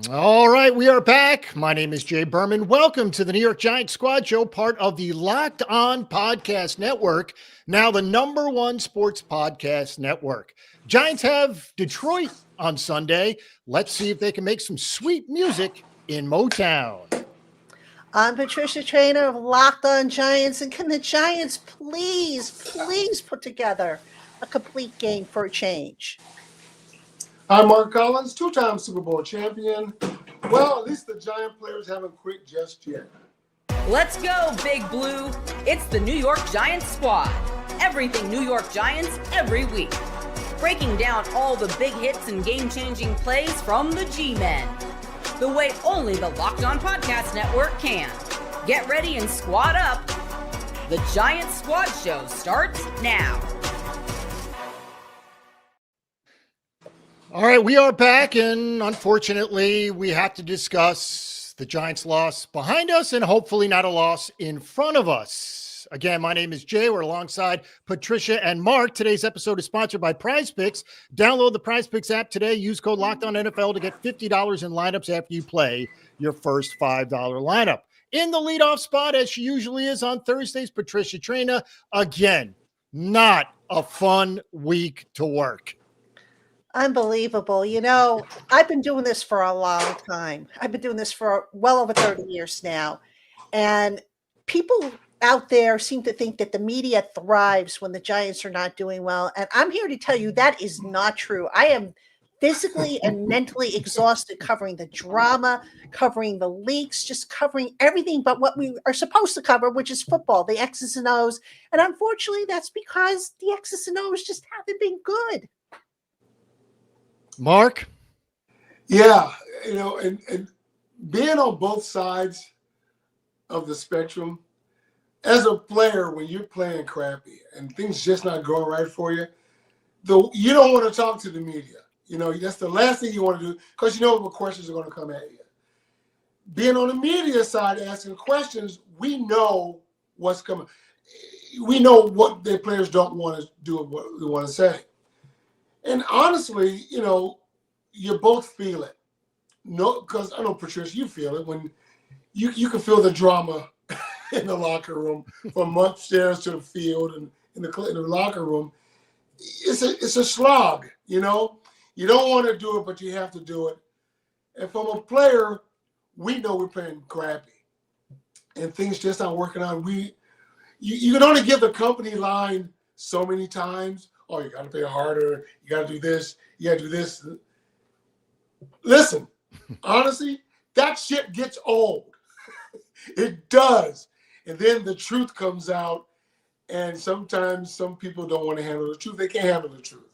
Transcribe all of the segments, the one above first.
All right, we are back. My name is Jay Berman. Welcome to the New York Giants Squad Show, part of the Locked On Podcast Network, now the number one sports podcast network. Giants have Detroit on Sunday. Let's see if they can make some sweet music in Motown. I'm Patricia, trainer of Locked On Giants, and can the Giants please put together a complete game for a change? I'm Mark Collins, two-time Super Bowl champion. Well, at least the Giant players haven't quit just yet. Let's go, Big Blue. It's the New York Giants Squad. Everything New York Giants every week. Breaking down all the big hits and game-changing plays from the G-Men. The way only the Locked On Podcast Network can. Get ready and squad up. The Giants Squad Show starts now. All right, we are back, and unfortunately, we have to discuss the Giants' loss behind us and hopefully not a loss in front of us. Again, my name is Jay. We're alongside Patricia and Mark. Today's episode is sponsored by Prize Picks. Download the Prize Picks app today. Use code LOCKEDONNFL to get $50 in lineups after you play your first $5 lineup. In the leadoff spot, as she usually is on Thursdays, Patricia Traina. Again, not a fun week to work. Unbelievable. You know, I've been doing this for a long time. I've been doing this for well over 30 years now. And people out there seem to think that the media thrives when the Giants are not doing well. And I'm here to tell you that is not true. I am physically and mentally exhausted covering the drama, covering the leaks, just covering everything but what we are supposed to cover, which is football, the X's and O's. And unfortunately, that's because the X's and O's just haven't been good. Mark? Yeah, and being on both sides of the spectrum, as a player, when you're playing crappy and things just not going right for you, you don't want to talk to the media. You know, that's the last thing you want to do because you know what questions are going to come at you. Being on the media side, asking questions, we know what's coming. We know what the players don't want to do and what they want to say. And honestly, you both feel it. No, because I know, Patricia, you feel it when you can feel the drama in the locker room from upstairs to the field and in the locker room. It's a slog, You don't want to do it, but you have to do it. And from a player, we know we're playing crappy, and things just aren't working out. You can only give the company line so many times. Oh, you got to play harder. You got to do this. You got to do this. Listen, honestly, that shit gets old. It does. And then the truth comes out, and sometimes some people don't want to handle the truth. They can't handle the truth.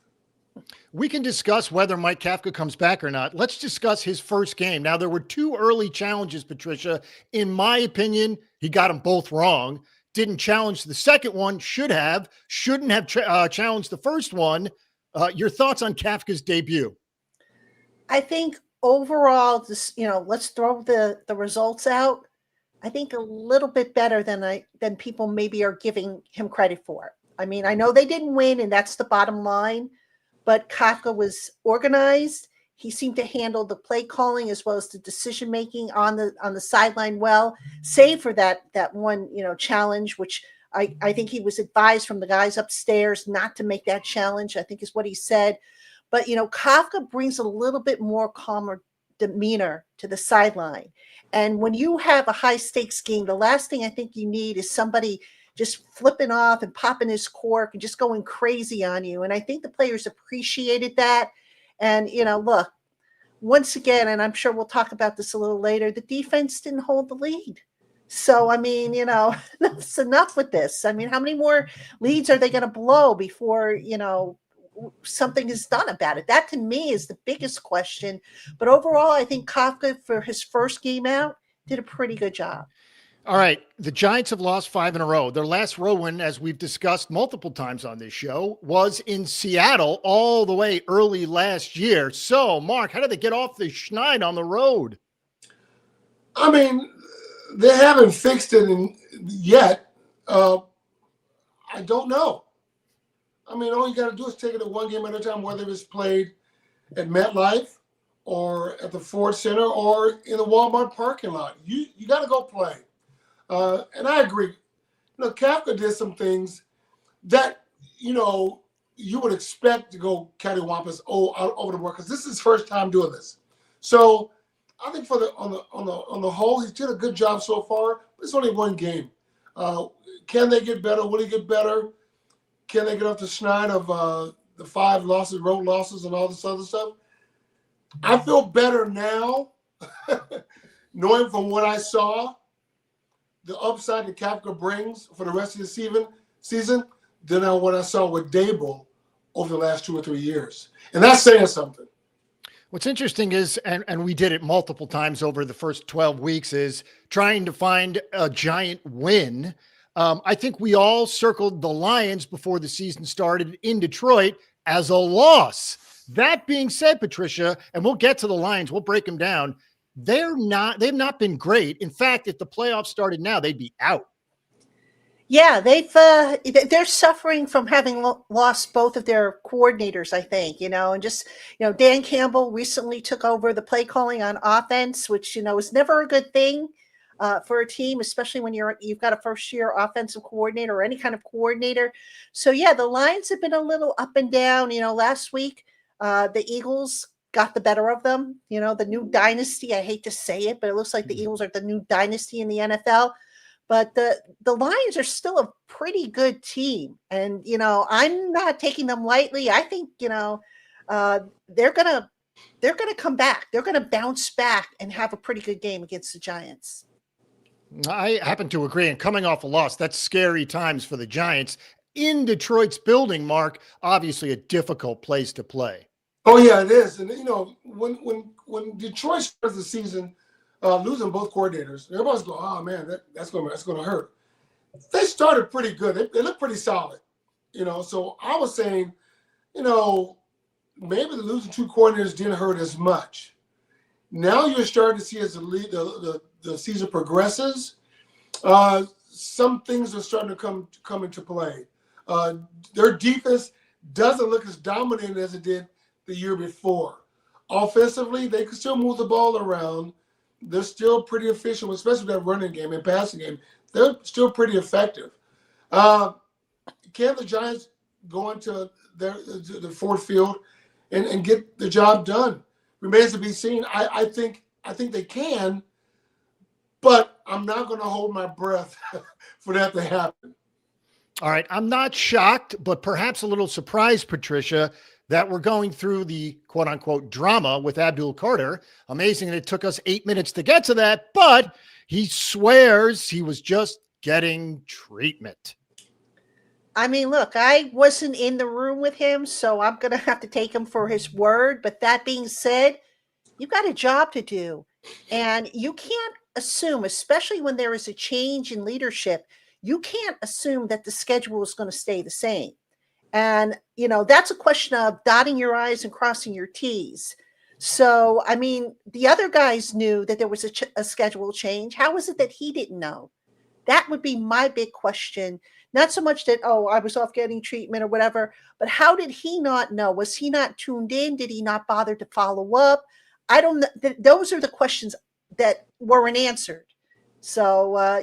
We can discuss whether Mike Kafka comes back or not. Let's discuss his first game. Now, there were two early challenges, Patricia. In my opinion, he got them both wrong. Didn't challenge the second one, shouldn't have challenged the first one. Your thoughts on Kafka's debut? I think overall, let's throw the results out. I think a little bit better than people maybe are giving him credit for. I mean, I know they didn't win, and that's the bottom line, but Kafka was organized. He seemed to handle the play calling as well as the decision making on the sideline well, save for that one challenge, which I think he was advised from the guys upstairs not to make that challenge, I think is what he said. But Kafka brings a little bit more calmer demeanor to the sideline. And when you have a high stakes game, the last thing I think you need is somebody just flipping off and popping his cork and just going crazy on you. And I think the players appreciated that. And, look, once again, and I'm sure we'll talk about this a little later, the defense didn't hold the lead. So, I mean, that's enough with this. I mean, how many more leads are they going to blow before, something is done about it? That, to me, is the biggest question. But overall, I think Kafka, for his first game out, did a pretty good job. All right. The Giants have lost 5 in a row. Their last road win, as we've discussed multiple times on this show, was in Seattle all the way early last year. So, Mark, how did they get off the schneid on the road? I mean, they haven't fixed it yet. I don't know. I mean, all you got to do is take it one game at a time, whether it's played at MetLife or at the Ford Center or in the Walmart parking lot. You got to go play. And I agree. Kafka did some things that, you would expect to go cattywampus over the work, because this is his first time doing this. So I think on the whole, he's did a good job so far. But it's only one game. Can they get better? Will he get better? Can they get up to schneid of the 5 losses, road losses, and all this other stuff? I feel better now, knowing from what I saw, the upside that Kafka brings for the rest of the season than what I saw with Dable over the last 2 or 3 years. And that's saying something. What's interesting is, and we did it multiple times over the first 12 weeks, is trying to find a Giant win. I think we all circled the Lions before the season started in Detroit as a loss. That being said, Patricia, and we'll get to the Lions, we'll break them down. They've not been great. In fact, if the playoffs started now, they'd be out. Yeah, they're suffering from having lost both of their coordinators, I think, and just, Dan Campbell recently took over the play calling on offense, which, is never a good thing for a team, especially when you've got a first-year offensive coordinator or any kind of coordinator. So, yeah, the Lions have been a little up and down. Last week, the Eagles got the better of them, the new dynasty. I hate to say it, but it looks like the Eagles are the new dynasty in the NFL. But the Lions are still a pretty good team. And, I'm not taking them lightly. I think, they're gonna come back. They're gonna bounce back and have a pretty good game against the Giants. I happen to agree. And coming off a loss, that's scary times for the Giants in Detroit's building, Mark. Obviously a difficult place to play. Oh, yeah, it is. And, when Detroit starts the season, losing both coordinators, everybody's going, oh, man, that's going to hurt. They started pretty good. They look pretty solid, So I was saying, maybe the losing 2 coordinators didn't hurt as much. Now you're starting to see as the season progresses, some things are starting to come into play. Their defense doesn't look as dominant as it did the year before. Offensively, they can still move the ball around. They're still pretty efficient, especially that running game and passing game. They're still pretty effective. Can the Giants go into the Ford Field and get the job done? Remains to be seen. I think they can, but I'm not going to hold my breath for that to happen. All right. I'm not shocked, but perhaps a little surprised, Patricia, that we're going through the quote unquote drama with Abdul Carter. Amazing that it took us 8 minutes to get to that, but he swears he was just getting treatment. I mean, look, I wasn't in the room with him, so I'm going to have to take him for his word. But that being said, you've got a job to do. And you can't assume, especially when there is a change in leadership, you can't assume that the schedule is going to stay the same. And, that's a question of dotting your I's and crossing your T's. So, I mean, the other guys knew that there was a schedule change. How is it that he didn't know? That would be my big question. Not so much that, I was off getting treatment or whatever, but how did he not know? Was he not tuned in? Did he not bother to follow up? I don't know. Those are the questions that weren't answered. So,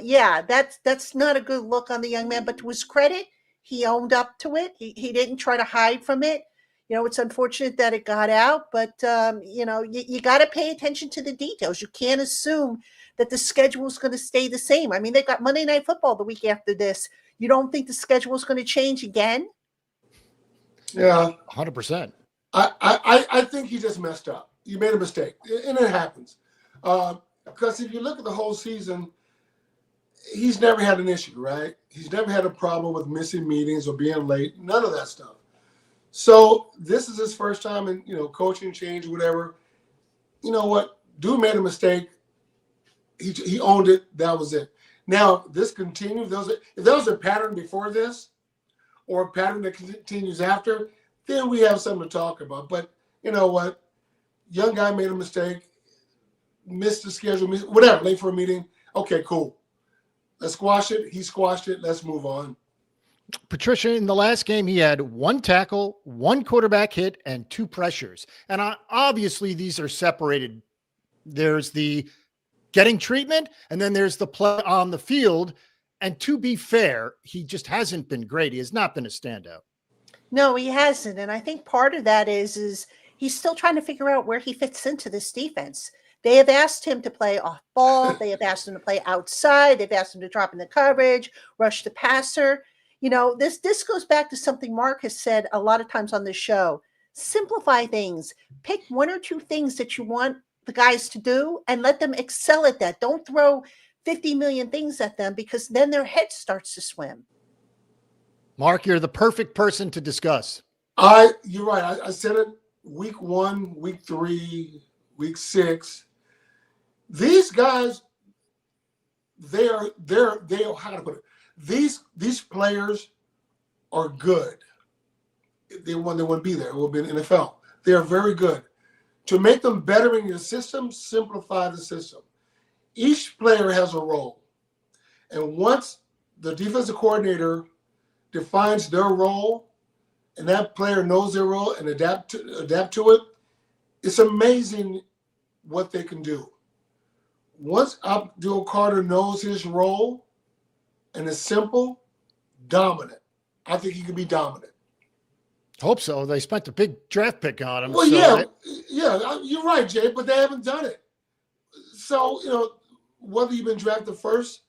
that's not a good look on the young man. But to his credit, he owned up to it. He didn't try to hide from it. It's unfortunate that it got out, but, you got to pay attention to the details. You can't assume that the schedule is going to stay the same. I mean, they've got Monday Night Football the week after this. You don't think the schedule is going to change again? Yeah. 100%. I think he just messed up. You made a mistake, and it happens. Because if you look at the whole season, he's never had an issue, right? He's never had a problem with missing meetings or being late, none of that stuff. So this is his first time in, coaching change or whatever. You know what? Dude made a mistake. He owned it. That was it. Now, if this continues, if there was a pattern before this or a pattern that continues after, then we have something to talk about. But you know what? Young guy made a mistake, missed the schedule, whatever, late for a meeting. Okay, cool. Let's squash it. He squashed it. Let's move on. Patricia, in the last game, he had 1 tackle, 1 quarterback hit, and 2 pressures. And obviously, these are separated. There's the getting treatment, and then there's the play on the field. And to be fair, he just hasn't been great. He has not been a standout. No, he hasn't. And I think part of that is he's still trying to figure out where he fits into this defense. They have asked him to play off ball. They have asked him to play outside. They've asked him to drop in the coverage, rush the passer. This goes back to something Mark has said a lot of times on this show. Simplify things. Pick 1 or 2 things that you want the guys to do and let them excel at that. Don't throw 50 million things at them, because then their head starts to swim. Mark, you're the perfect person to discuss. You're right. I said it week 1, week 3, week 6. These guys, they're how to put it. These players are good. They wouldn't be there. It would be in the NFL. They are very good. To make them better in your system, simplify the system. Each player has a role. And once the defensive coordinator defines their role and that player knows their role and adapt to it, it's amazing what they can do. Once Abdul Carter knows his role and it's simple, dominant. I think he can be dominant. Hope so. They spent a big draft pick on him. Well, so yeah, you're right, Jay, but they haven't done it. So, whether you've been drafted first,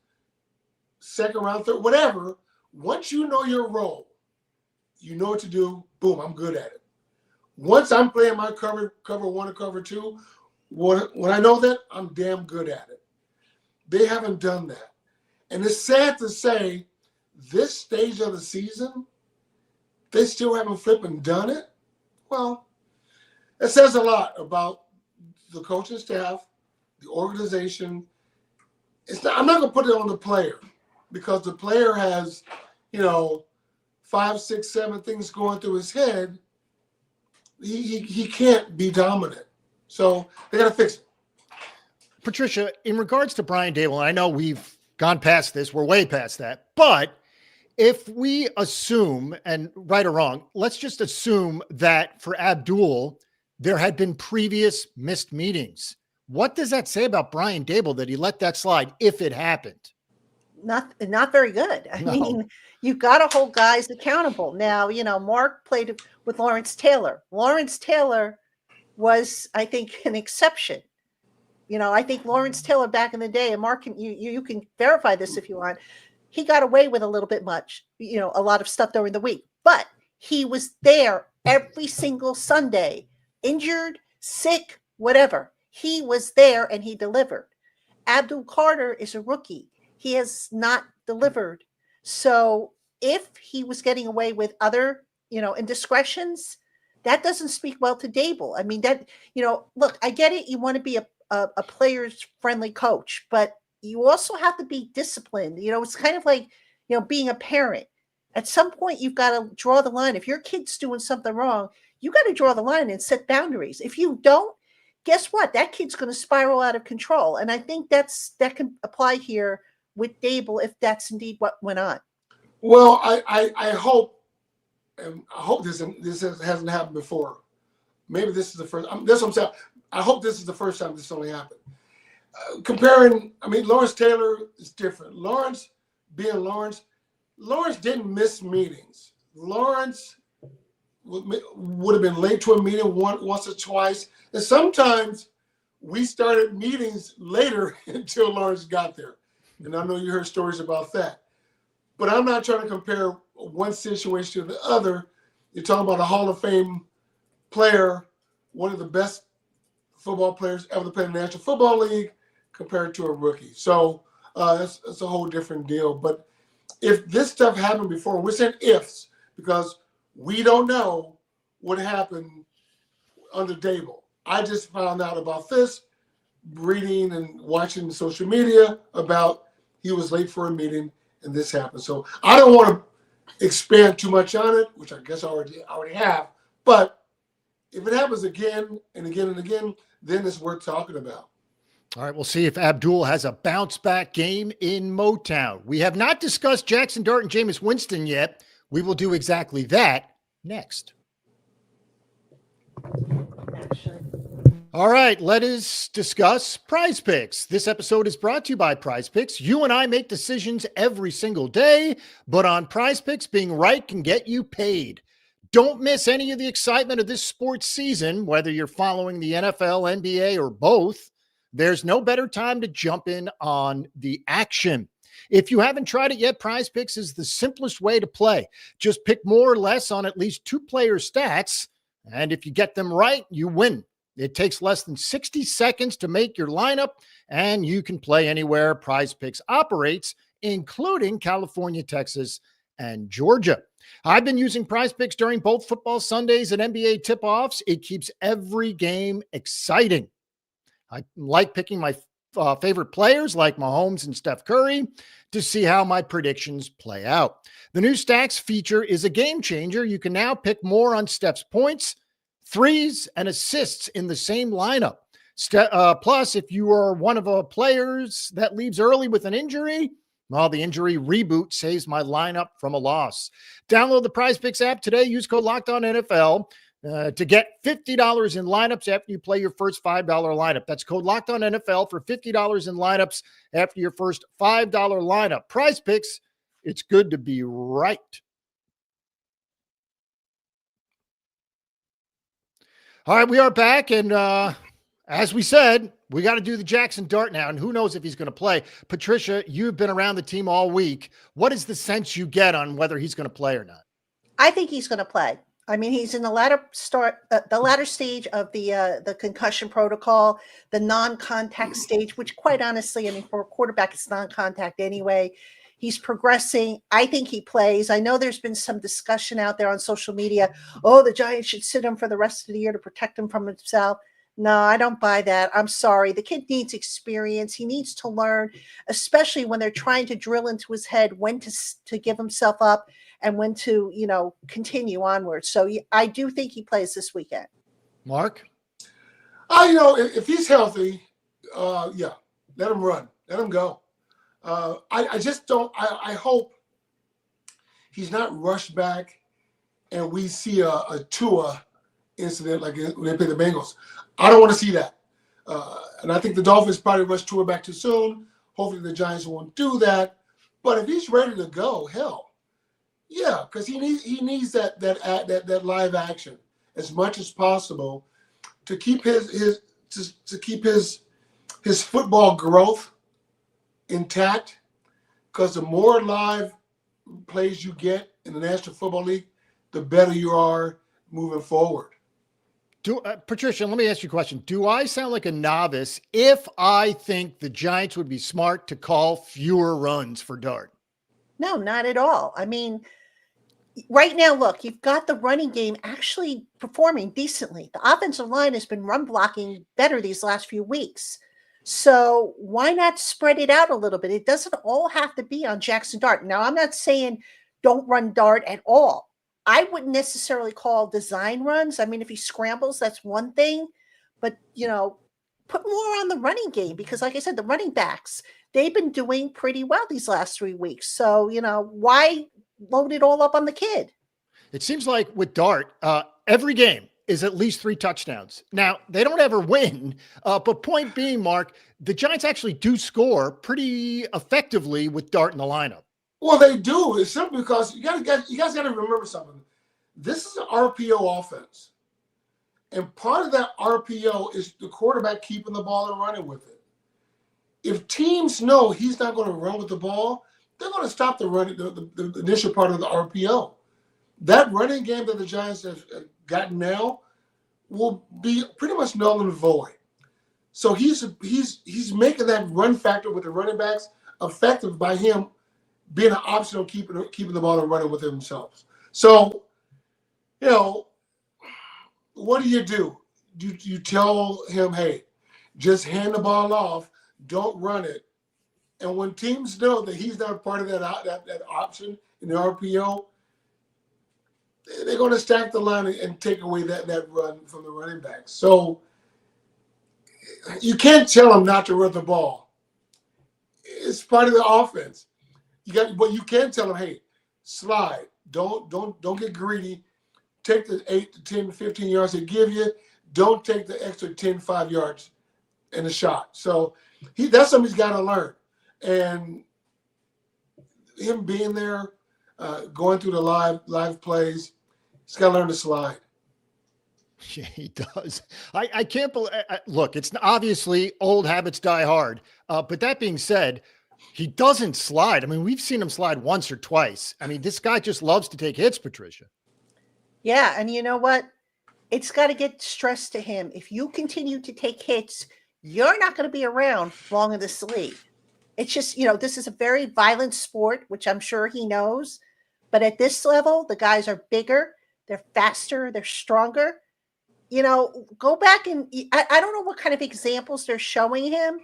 second round, third, whatever, once you know your role, you know what to do, boom, I'm good at it. Once I'm playing my cover 1 or cover 2, when I know that, I'm damn good at it. They haven't done that. And it's sad to say, this stage of the season, they still haven't flipping done it. Well, it says a lot about the coaching staff, the organization. I'm not going to put it on the player, because the player has, 5, 6, 7 things going through his head. He can't be dominant. So they got to fix it. Patricia, in regards to Brian Dable, I know we've gone past this. We're way past that. But if we assume, and right or wrong, let's just assume that for Abdul, there had been previous missed meetings. What does that say about Brian Dable that he let that slide if it happened? Not very good. I No. mean, you've got to hold guys accountable. Now, Mark played with Lawrence Taylor. Lawrence Taylor was, I think, an exception. I think Lawrence Taylor back in the day, and Mark, you can verify this if you want, he got away with a little bit much, a lot of stuff during the week. But he was there every single Sunday, injured, sick, whatever. He was there and he delivered. Abdul Carter is a rookie. He has not delivered. So if he was getting away with other, indiscretions, that doesn't speak well to Dable. I mean, that, look, I get it. You want to be a player's friendly coach, but you also have to be disciplined. It's kind of like, being a parent. At some point, you've got to draw the line. If your kid's doing something wrong, you got to draw the line and set boundaries. If you don't, guess what? That kid's going to spiral out of control. And I think that can apply here with Dable if that's indeed what went on. Well, I hope, and I hope this hasn't happened before. Maybe this is the first. That's what I'm saying. I hope this is the first time this only happened. Comparing, Lawrence Taylor is different. Lawrence didn't miss meetings. Lawrence would have been late to a meeting once or twice. And sometimes we started meetings later until Lawrence got there. And I know you heard stories about that. But I'm not trying to compare one situation to the other. You're talking about a Hall of Fame player, one of the best football players ever to play in the National Football League, compared to a rookie. So that's a whole different deal. But if this stuff happened before, we're saying ifs, because we don't know what happened under Dable. I just found out about this, reading and watching social media about he was late for a meeting and this happened. So I don't want to expand too much on it, which I guess I already have. But if it happens again and again and again, then it's worth talking about. All right, we'll see if Abdul has a bounce-back game in Motown. We have not discussed Jackson Dart and Jameis Winston yet. We will do exactly that next. Actually. All right, let us discuss Prize Picks. This episode is brought to you by Prize Picks. You and I make decisions every single day, but on Prize Picks, being right can get you paid. Don't miss any of the excitement of this sports season, whether you're following the NFL, NBA, or both. There's no better time to jump in on the action. If you haven't tried it yet, Prize Picks is the simplest way to play. Just pick more or less on at least 2 player stats, and if you get them right, you win. It takes less than 60 seconds to make your lineup, and you can play anywhere Prize Picks operates, including California, Texas, and Georgia. I've been using Prize Picks during both football Sundays and NBA tip-offs. It keeps every game exciting. I like picking my favorite players like Mahomes and Steph Curry to see how my predictions play out. The new Stacks feature is a game changer. You can now pick more on Steph's points, threes, and assists in the same lineup. Plus, if you are one of the players that leaves early with an injury, well, the injury reboot saves my lineup from a loss. Download the Prize Picks app today. Use code LOCKEDONNFL to get $50 in lineups after you play your first $5 lineup. That's code LOCKEDONNFL for $50 in lineups after your first $5 lineup. Prize Picks, it's good to be right. All right, we are back, and as we said, we got to do the Jackson Dart now, and who knows if he's going to play. Patricia, you've been around the team all week. What is the sense you get on whether he's going to play or not? I think he's going to play. I mean, he's in the latter stage of the concussion protocol, the non-contact stage, which quite honestly, I mean, for a quarterback, it's non-contact anyway. He's progressing. I think he plays. I know there's been some discussion out there on social media. Oh, the Giants should sit him for the rest of the year to protect him from himself. No, I don't buy that. I'm sorry. The kid needs experience. He needs to learn, especially when they're trying to drill into his head when to give himself up and when to, continue onward. So I do think he plays this weekend. Mark? If he's healthy, yeah, let him run. Let him go. I just don't. I hope he's not rushed back, and we see a Tua incident like when they play the Bengals. I don't want to see that, and I think the Dolphins probably rushed Tua back too soon. Hopefully, the Giants won't do that. But if he's ready to go, hell, yeah, because he needs that live action as much as possible to keep his football growth intact, because the more live plays you get in the National Football League, the better you are moving forward. Patricia, let me ask you a question. Do I sound like a novice if I think the Giants would be smart to call fewer runs for Dart? No, not at all. I mean, right now, look, you've got the running game actually performing decently. The offensive line has been run blocking better these last few weeks. So why not spread it out a little bit? It doesn't all have to be on Jackson Dart. Now, I'm not saying don't run Dart at all. I wouldn't necessarily call design runs. I mean, if he scrambles, that's one thing. But, put more on the running game because, like I said, the running backs, they've been doing pretty well these last 3 weeks. So, why load it all up on the kid? It seems like with Dart, every game is at least 3 touchdowns. Now, they don't ever win, but point being, Mark, the Giants actually do score pretty effectively with Dart in the lineup. Well, they do. It's simply because you guys got to remember something. This is an RPO offense, and part of that RPO is the quarterback keeping the ball and running with it. If teams know he's not going to run with the ball, they're going to stop the running, the initial part of the RPO. That running game that the Giants have gotten now will be pretty much null and void. So he's making that run factor with the running backs effective by him being an option of keeping the ball and running with himself. So, what do? You tell him, hey, just hand the ball off, don't run it. And when teams know that he's not part of that option in the RPO, they're going to stack the line and take away that run from the running backs. So you can't tell them not to run the ball. It's part of the offense. But you can tell them, hey, slide, Don't get greedy. Take the 8 to 10, 15 yards they give you. Don't take the extra 10, 5 yards in the shot. So that's something he's got to learn. And him being there, going through the live plays, he's got to learn to slide. Yeah, he does. I can't believe. Look, it's obviously old habits die hard. But that being said, he doesn't slide. I mean, we've seen him slide once or twice. I mean, this guy just loves to take hits, Patricia. Yeah, and you know what? It's got to get stressed to him. If you continue to take hits, you're not going to be around long in this league. It's just, this is a very violent sport, which I'm sure he knows. But at this level, the guys are bigger, they're faster, they're stronger. Go back and I don't know what kind of examples they're showing him,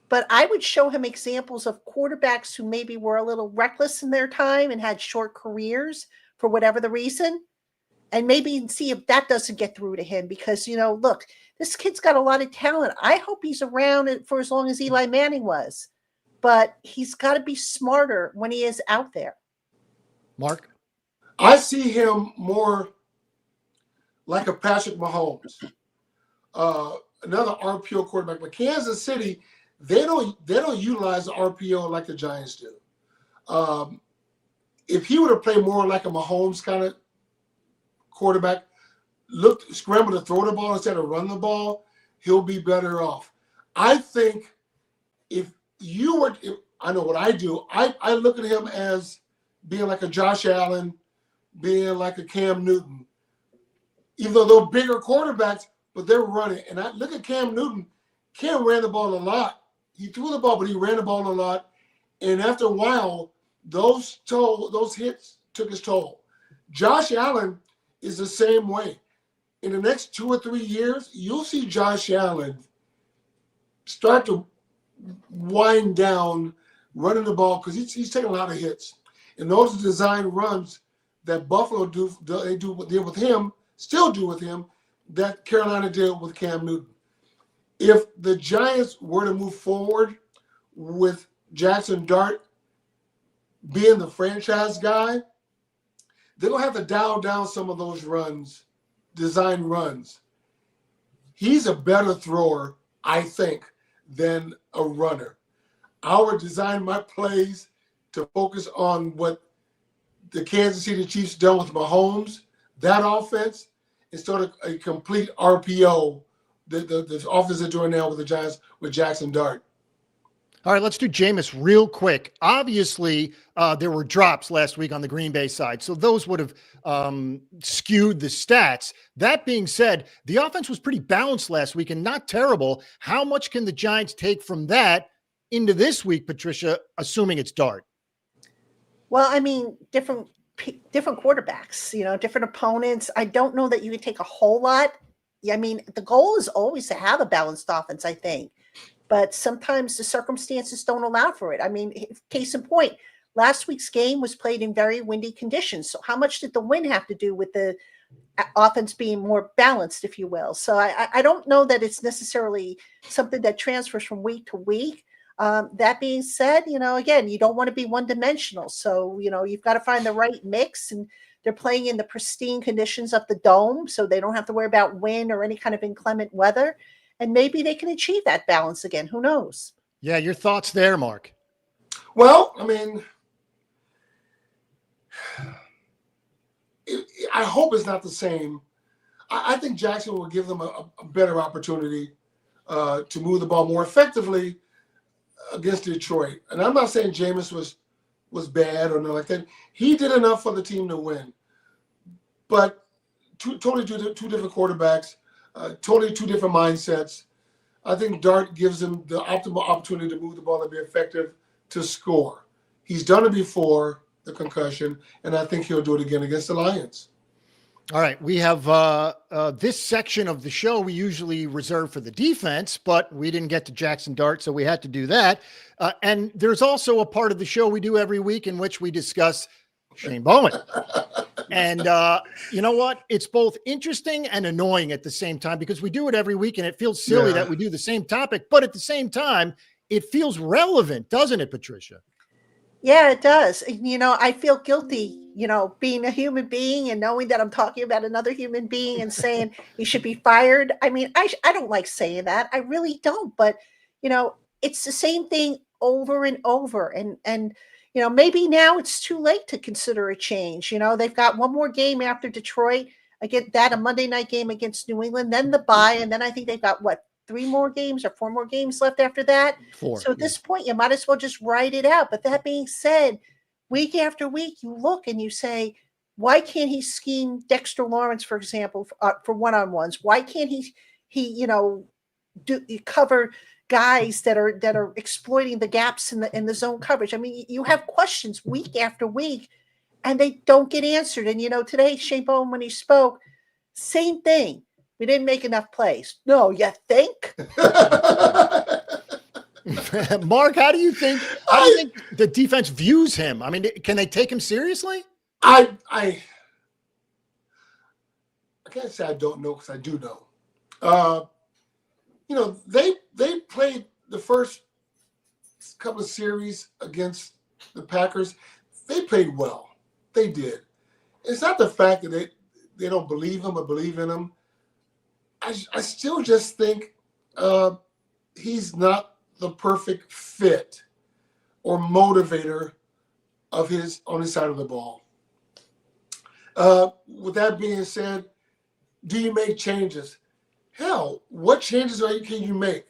but I would show him examples of quarterbacks who maybe were a little reckless in their time and had short careers for whatever the reason. And maybe see if that doesn't get through to him because, look, this kid's got a lot of talent. I hope he's around for as long as Eli Manning was, but he's got to be smarter when he is out there. Mark? I see him more like a Patrick Mahomes, another RPO quarterback. But Kansas City, they don't utilize the RPO like the Giants do. If he were to play more like a Mahomes kind of quarterback, scramble to throw the ball instead of run the ball, he'll be better off. I think if I know what I do, I look at him as being like a Josh Allen, being like a Cam Newton. Even though they're bigger quarterbacks, but they're running. And I look at Cam Newton. Cam ran the ball a lot. He threw the ball, but he ran the ball a lot. And after a while, those hits took his toll. Josh Allen is the same way. In the next 2 or 3 years, you'll see Josh Allen start to wind down running the ball because he's taking a lot of hits. And those are design runs that Buffalo did with him, still do with him, that Carolina did with Cam Newton. If the Giants were to move forward with Jackson Dart being the franchise guy, they're going to have to dial down some of those runs, design runs. He's a better thrower, I think, than a runner. I would design my plays to focus on what the Kansas City Chiefs done with Mahomes, that offense, instead of a complete RPO, the offense they're doing now with the Giants with Jackson Dart. All right, let's do Jameis real quick. Obviously, there were drops last week on the Green Bay side, so those would have skewed the stats. That being said, the offense was pretty balanced last week and not terrible. How much can the Giants take from that into this week, Patricia, assuming it's Dart? Well, I mean, different quarterbacks, different opponents. I don't know that you can take a whole lot. I mean, the goal is always to have a balanced offense, I think. But sometimes the circumstances don't allow for it. I mean, case in point, last week's game was played in very windy conditions. So how much did the wind have to do with the offense being more balanced, if you will? So I don't know that it's necessarily something that transfers from week to week. That being said, again, you don't want to be one-dimensional. So, you've got to find the right mix. And they're playing in the pristine conditions of the dome, so they don't have to worry about wind or any kind of inclement weather. And maybe they can achieve that balance again. Who knows? Yeah, your thoughts there, Mark? Well, I mean, I hope it's not the same. I think Jackson will give them a better opportunity to move the ball more effectively against Detroit. And I'm not saying Jameis was bad or nothing like that. He did enough for the team to win. But totally two different quarterbacks. Totally two different mindsets. I think Dart gives him the optimal opportunity to move the ball and be effective to score. He's done it before, the concussion, and I think he'll do it again against the Lions. All right, we have this section of the show we usually reserve for the defense, but we didn't get to Jackson Dart, so we had to do that. And there's also a part of the show we do every week in which we discuss Shane Bowen. And you know what? It's both interesting and annoying at the same time because we do it every week and it feels silly that we do the same topic, but at the same time, it feels relevant, doesn't it, Patricia? Yeah, it does. And, I feel guilty, being a human being and knowing that I'm talking about another human being and saying he should be fired. I mean, I don't like saying that. I really don't. But, it's the same thing over and over. And, maybe now it's too late to consider a change. They've got one more game after Detroit, again, that a Monday night game against New England, then the bye. And then I think they've got what, 3 more games or 4 more games left after that. 4. So at Yeah. this point, you might as well just write it out. But that being said, week after week, you look and you say, why can't he scheme Dexter Lawrence, for example, for one-on-ones? Why can't he cover guys that are exploiting the gaps in the zone coverage? I mean, you have questions week after week, and they don't get answered. And today Shane Bowen, when he spoke, same thing. We didn't make enough plays. No, you think? Mark, how do you think the defense views him? I mean, can they take him seriously? I can't say I don't know because I do know. They played the first couple of series against the Packers. They played well. They did. It's not the fact that they don't believe him or believe in him. I still just think he's not the perfect fit or motivator on his side of the ball. With that being said, do you make changes? Hell, what changes can you make?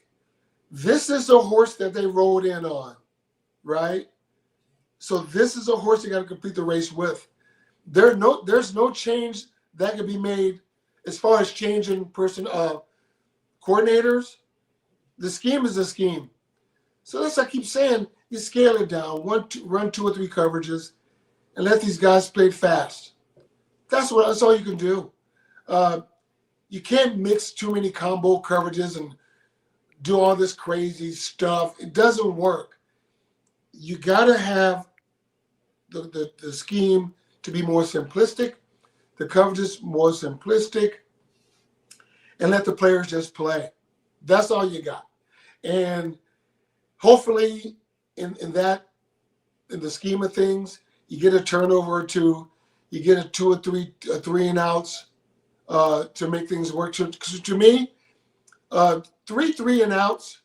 This is a horse that they rode in on, right? So this is a horse you got to complete the race with. There's no change that can be made as far as changing coordinators. The scheme is a scheme. So that's I keep saying, you scale it down, run 2 or 3 coverages, and let these guys play fast. That's all you can do. You can't mix too many combo coverages and do all this crazy stuff. It doesn't work. You got to have the scheme to be more simplistic, the coverages more simplistic, and let the players just play. That's all you got. And hopefully in the scheme of things, you get a turnover or two, you get a 2 or 3 and outs to make things work. To me, 3 and outs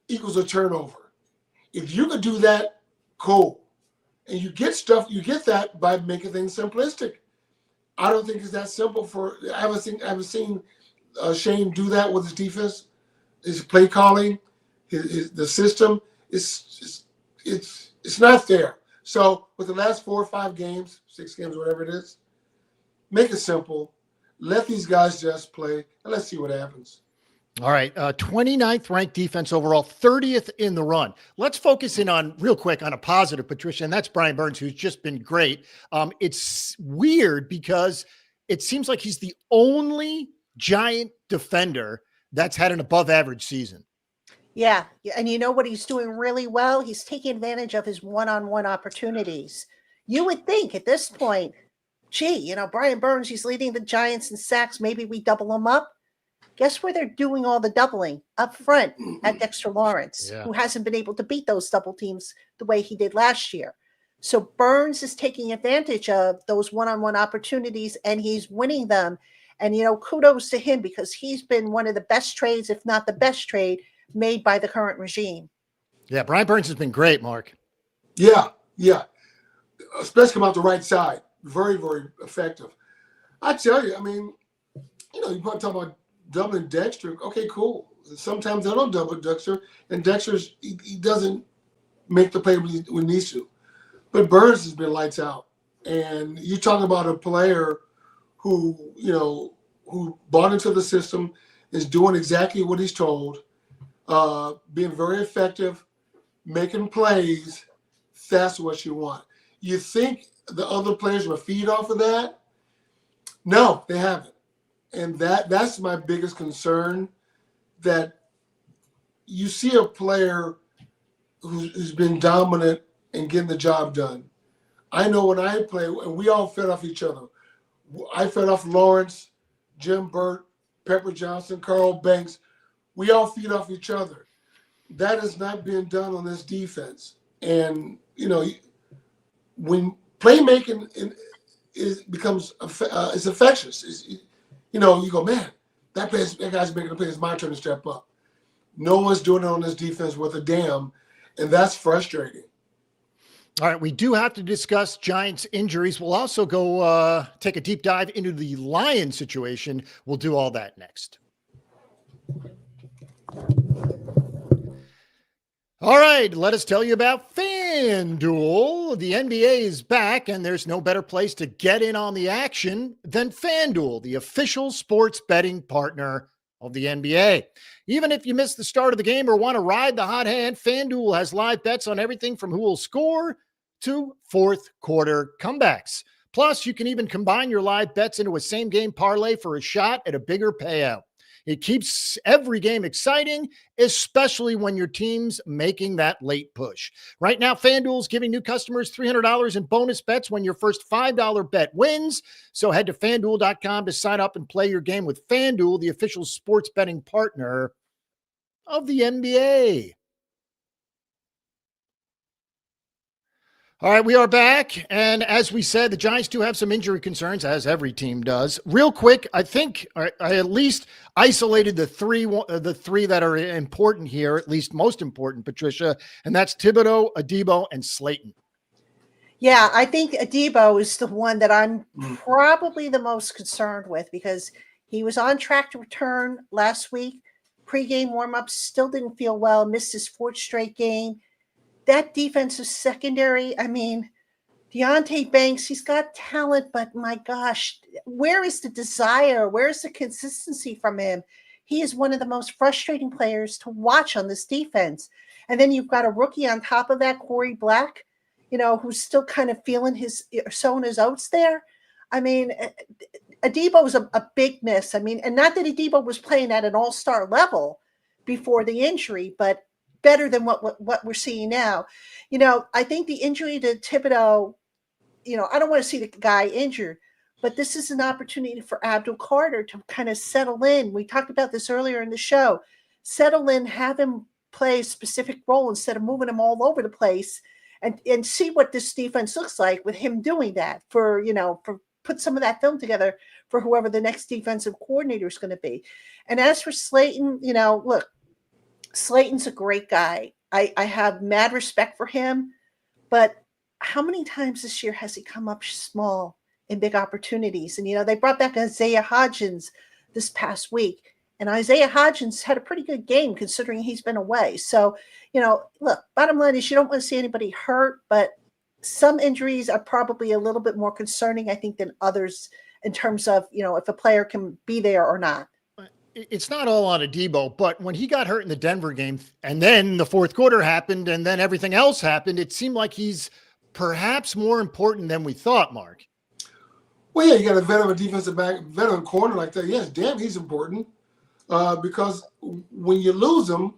equals a turnover. If you could do that, cool. And you get that by making things simplistic. I don't think it's that simple. I haven't seen Shane do that with his defense, his play calling, the system. It's not there. So with the last 4 or 5 games, 6 games, whatever it is, make it simple. Let these guys just play, and let's see what happens. All right. 29th ranked defense overall, 30th in the run. Let's focus in real quick on a positive, Patricia, and that's Brian Burns, who's just been great. It's weird because it seems like he's the only Giant defender that's had an above average season. Yeah. And you know what he's doing really well? He's taking advantage of his one-on-one opportunities. You would think at this point, gee, Brian Burns, he's leading the Giants in sacks. Maybe we double him up. Guess where they're doing all the doubling? Up front at Dexter Lawrence, who hasn't been able to beat those double teams the way he did last year. So Burns is taking advantage of those one-on-one opportunities, and he's winning them. And, kudos to him because he's been one of the best trades, if not the best trade, made by the current regime. Yeah, Brian Burns has been great, Mark. Yeah. Especially come out the right side. Very, very effective. I tell you, I mean, you want to talk about doubling Dexter. Okay, cool. Sometimes they don't double Dexter, and Dexter's he doesn't make the play when he needs to. But Burns has been lights out. And you talk about a player who bought into the system, is doing exactly what he's told, being very effective, making plays. That's what you want. You think the other players will feed off of that? No, they haven't. And that's my biggest concern, that you see a player who's been dominant and getting the job done. I know when I play, and we all fed off each other. I fed off Lawrence, Jim Burt, Pepper Johnson, Carl Banks. We all feed off each other. That is not being done on this defense. And, when playmaking becomes it's infectious. You know, you go, man, that guy's making a play. It's my turn to step up. No one's doing it on this defense worth a damn, and that's frustrating. All right, we do have to discuss Giants injuries. We'll also go take a deep dive into the Lions situation. We'll do all that next. All right, let us tell you about FanDuel. The NBA is back, and there's no better place to get in on the action than FanDuel, the official sports betting partner of the NBA. Even if you miss the start of the game or want to ride the hot hand, FanDuel has live bets on everything from who will score to fourth quarter comebacks. Plus, you can even combine your live bets into a same-game parlay for a shot at a bigger payout. It keeps every game exciting, especially when your team's making that late push. Right now, FanDuel's giving new customers $300 in bonus bets when your first $5 bet wins. So head to FanDuel.com to sign up and play your game with FanDuel, the official sports betting partner of the NBA. All right, we are back. And as we said, the Giants do have some injury concerns, as every team does. Real quick, I think I at least isolated the three that are important here, at least most important, Patricia, and that's Thibodeau, Adebo, and Slayton. Yeah, I think Adebo is the one that I'm probably the most concerned with because he was on track to return last week. Pre-game warm-ups still didn't feel well, missed his fourth straight game. That defensive secondary, I mean, Deontay Banks, he's got talent, but my gosh, where is the desire? Where is the consistency from him? He is one of the most frustrating players to watch on this defense. And then you've got a rookie on top of that, Corey Black, you know, who's still kind of sowing his oats there. I mean, Adebo was a big miss. I mean, and not that Adebo was playing at an all-star level before the injury, but better than what we're seeing now. You know, I think the injury to Thibodeau, you know, I don't want to see the guy injured, but this is an opportunity for Abdul Carter to kind of settle in. We talked about this earlier in the show. Settle in, have him play a specific role instead of moving him all over the place and see what this defense looks like with him doing that for put some of that film together for whoever the next defensive coordinator is going to be. And as for Slayton, you know, look, Slayton's a great guy. I have mad respect for him, but how many times this year has he come up small in big opportunities? And, you know, they brought back Isaiah Hodgins this past week, and Isaiah Hodgins had a pretty good game considering he's been away. So, you know, look, bottom line is you don't want to see anybody hurt, but some injuries are probably a little bit more concerning, I think, than others in terms of, you know, if a player can be there or not. It's not all on Adebo, but when he got hurt in the Denver game and then the fourth quarter happened and then everything else happened, it seemed like he's perhaps more important than we thought, Mark. Well, yeah, you got a veteran defensive back, veteran corner like that. Yes, damn, he's important because when you lose him,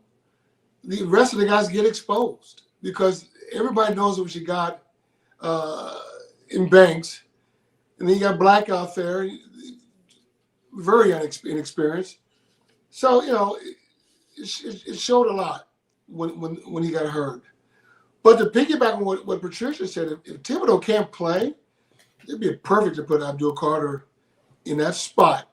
the rest of the guys get exposed because everybody knows what you got in Banks. And then you got Black out there, very inexperienced. So, you know, it showed a lot when he got hurt. But to piggyback on what Patricia said, if Thibodeau can't play, it'd be perfect to put Abdul Carter in that spot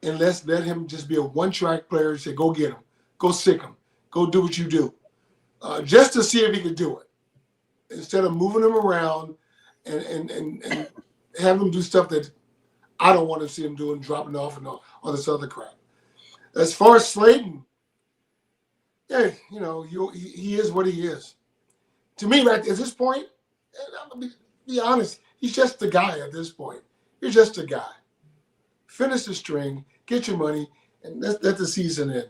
and let him just be a one-track player and say, go get him, go sick him, go do what you do, just to see if he could do it. Instead of moving him around and having him do stuff that I don't want to see him doing, dropping off and all this other crap. As far as Slayton, hey, you know, he is what he is. To me, right at this point, I'm going to be honest, he's just the guy at this point. You're just a guy. Finish the string, get your money, and let the season in.